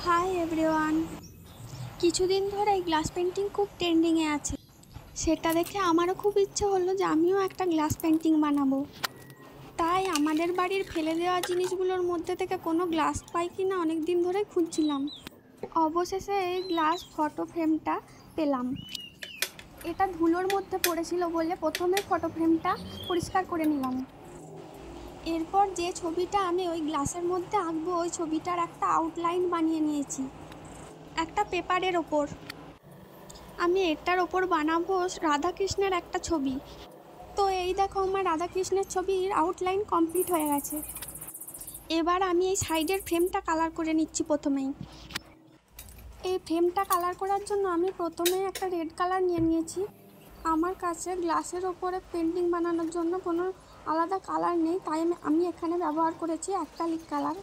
Hi everyone. কিছুদিন ধরে এই গ্লাস পেন্টিং খুব ট্রেন্ডিংয়ে আছে। সেটা দেখে আমারও খুব ইচ্ছে হলো যে আমিও একটা গ্লাস পেন্টিং বানাবো। তাই আমাদের বাড়ির ফেলে দেওয়া জিনিসগুলোর মধ্যে থেকে কোনো গ্লাস পাই কি না অনেক দিন ধরে খুঁজছিলাম। অবশেষে এই গ্লাস ফটো ফ্রেমটা পেলাম। এটা ধুলোর মধ্যে পড়েছিল বলে প্রথমে ফটো ফ্রেমটা পরিষ্কার করে নিলাম। এরপর যে ছবিটা আমি ওই গ্লাসের মধ্যে আঁকবো ওই ছবিটার একটা আউটলাইন বানিয়ে নিয়েছি একটা পেপারের ওপর। আমি এটার ওপর বানাবো রাধাকৃষ্ণের একটা ছবি। তো এই দেখো আমার রাধাকৃষ্ণের ছবির আউটলাইন কমপ্লিট হয়ে গেছে। এবার আমি এই সাইডের ফ্রেমটা কালার করে নিচ্ছি। প্রথমেই এই ফ্রেমটা কালার করার জন্য আমি প্রথমে একটা রেড কালার নিয়ে নিয়েছি। আমার কাছে গ্লাসের ওপরে পেন্টিং বানানোর জন্য কোনো আলাদা কালার নেই, তাই আমি এখানে ব্যবহার করেছি অ্যাক্রিলিক কালার।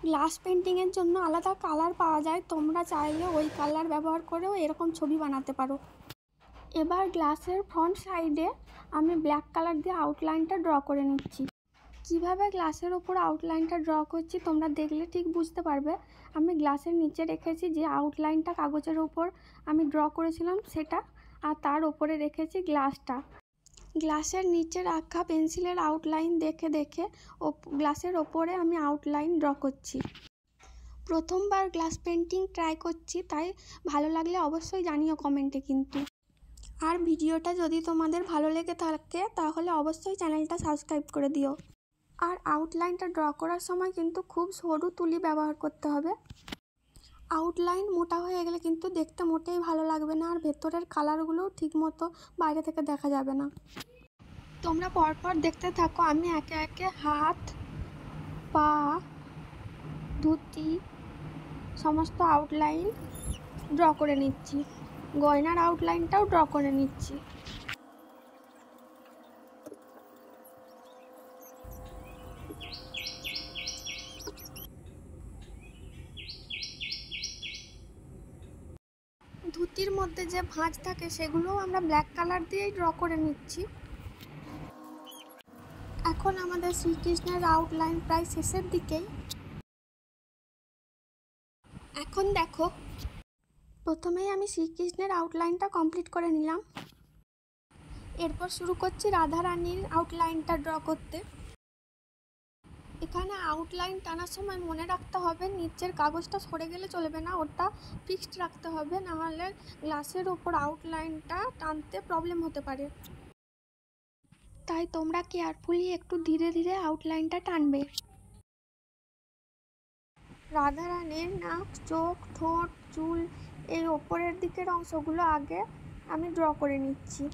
গ্লাস পেন্টিংয়ের জন্য আলাদা কালার পাওয়া যায়, তোমরা চাইলে ওই কালার ব্যবহার করেও এরকম ছবি বানাতে পারো। এবার গ্লাসের ফ্রন্ট সাইডে আমি ব্ল্যাক কালার দিয়ে আউটলাইনটা ড্র করে নিচ্ছি। কিভাবে গ্লাসের ওপর আউটলাইনটা ড্র করছি তোমরা দেখলে ঠিক বুঝতে পারবে। আমি গ্লাসের নিচে রেখেছি যে আউটলাইনটা কাগজের ওপর আমি ড্র করেছিলাম সেটা, আর তার ওপরে রেখেছি গ্লাসটা। গ্লাসের নিচে রাখা পেন্সিলের আউটলাইন দেখে দেখে গ্লাসের ওপরে আমি আউটলাইন ড্র করছি। প্রথমবার গ্লাস পেন্টিং ট্রাই করছি, তাই ভালো লাগলে অবশ্যই জানিও কমেন্টে কিন্তু। আর ভিডিওটা যদি তোমাদের ভালো লেগে থাকে তাহলে অবশ্যই চ্যানেলটা সাবস্ক্রাইব করে দিও। আর আউটলাইনটা ড্র করার সময় কিন্তু খুব সরু তুলি ব্যবহার করতে হবে। আউটলাইন মোটা হয়ে গেলে কিন্তু দেখতে মোটেই ভালো লাগবে না, আর ভেতরের কালারগুলোও ঠিকমতো বাইরে থেকে দেখা যাবে না। তোমরা পরপর দেখতে থাকো, আমি একে একে হাত, পা, ধুতি সমস্ত আউটলাইন ড্র করে নিচ্ছি। গয়নার আউটলাইনটাও ড্র করে নিচ্ছি। ধুতির মধ্যে যে ভাঁজ থাকে সেগুলোও আমরা ব্ল্যাক কালার দিয়েই ড্র করে নিচ্ছি। এখন আমাদের শ্রীকৃষ্ণের আউটলাইন প্রায় শেষের দিকেই। এখন দেখো, প্রথমেই আমি শ্রীকৃষ্ণের আউটলাইনটা কমপ্লিট করে নিলাম। এরপর শুরু করছি রাধা রানীর আউটলাইনটা ড্র করতে। এখানে আউটলাইন টানার সময় মনে রাখতে হবে নিচের কাগজটা সরে গেলে চলবে না, ওটা ফিক্সড রাখতে হবে, নাহলে গ্লাসের ওপর আউটলাইনটা টানতে প্রবলেম হতে পারে। তাই তোমরা কেয়ারফুলি একটু ধীরে ধীরে আউটলাইনটা টানবে। রাধা রানীর নাক, চোখ, ঠোঁট, চুল এই ওপরের দিকের অংশগুলো আগে আমি ড্র করে নিচ্ছি।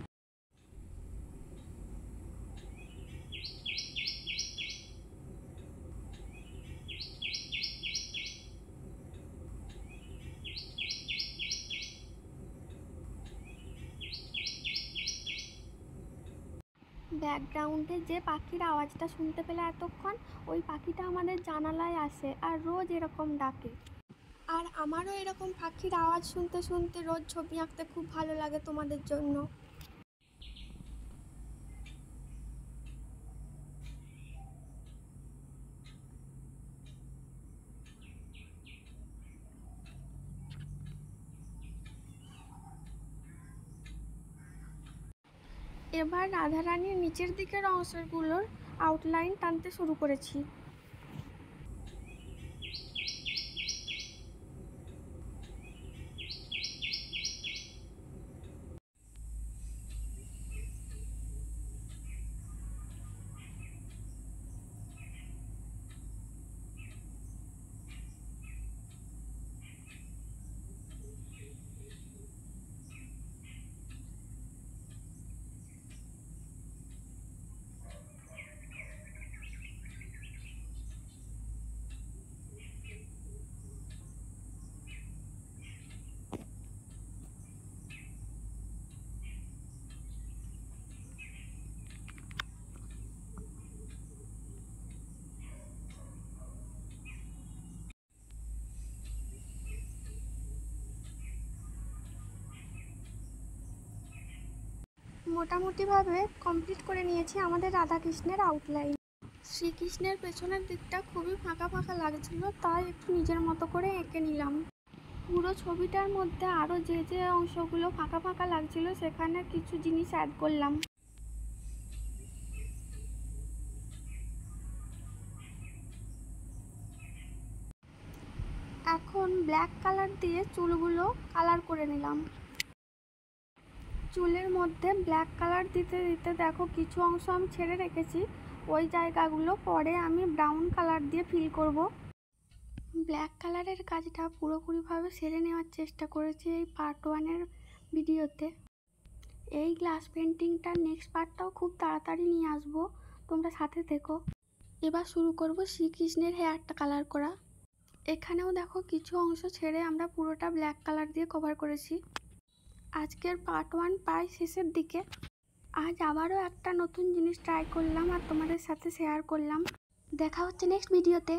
ব্যাকগ্রাউন্ডে যে পাখির আওয়াজটা শুনতে পেলে এতক্ষণ, ওই পাখিটা আমাদের জানালায় আসে আর রোজ এরকম ডাকে। আর আমারও এরকম পাখির আওয়াজ শুনতে শুনতে রোজ ছবি আঁকতে খুব ভালো লাগে তোমাদের জন্য। এবার রাধারানীর নিচের দিকের অংশগুলোর আউটলাইন টানতে শুরু করেছি। মোটামুটিভাবে কমপ্লিট করে নিয়েছি আমাদের রাধাকৃষ্ণের আউটলাইন। শ্রীকৃষ্ণের পেছনের দিকটা খুবই ফাঁকা ফাঁকা লাগছিল, তাই একটু নিজের মতো করে এঁকে নিলাম। পুরো ছবিটার মধ্যে আরও যে যে অংশগুলো ফাঁকা ফাঁকা লাগছিল সেখানে কিছু জিনিস অ্যাড করলাম। এখন ব্ল্যাক কালার দিয়ে চুলগুলো কালার করে নিলাম। চুলের মধ্যে ব্ল্যাক কালার দিতে দিতে দেখো কিছু অংশ আমি ছেড়ে রেখেছি, ওই জায়গাগুলো পরে আমি ব্রাউন কালার দিয়ে ফিল করব। ব্ল্যাক কালারের কাজটা পুরোপুরিভাবে সেরে নেওয়ার চেষ্টা করেছি এই পার্ট 1-এর ভিডিওতে। এই গ্লাস পেন্টিংটার নেক্সট পার্টটাও খুব তাড়াতাড়ি নিয়ে আসবো, তোমরা সাথে থেকো। এবার শুরু করব শ্রীকৃষ্ণের হেয়ারটা কালার করা। এখানেও দেখো কিছু অংশ ছেড়ে আমরা পুরোটা ব্ল্যাক কালার দিয়ে কভার করেছি। আজকের পার্ট 1 প্রায় শেষের দিকে। আজ আবারও একটা নতুন জিনিস ট্রাই করলাম আর তোমাদের সাথে শেয়ার করলাম। দেখা হচ্ছে নেক্সট ভিডিওতে।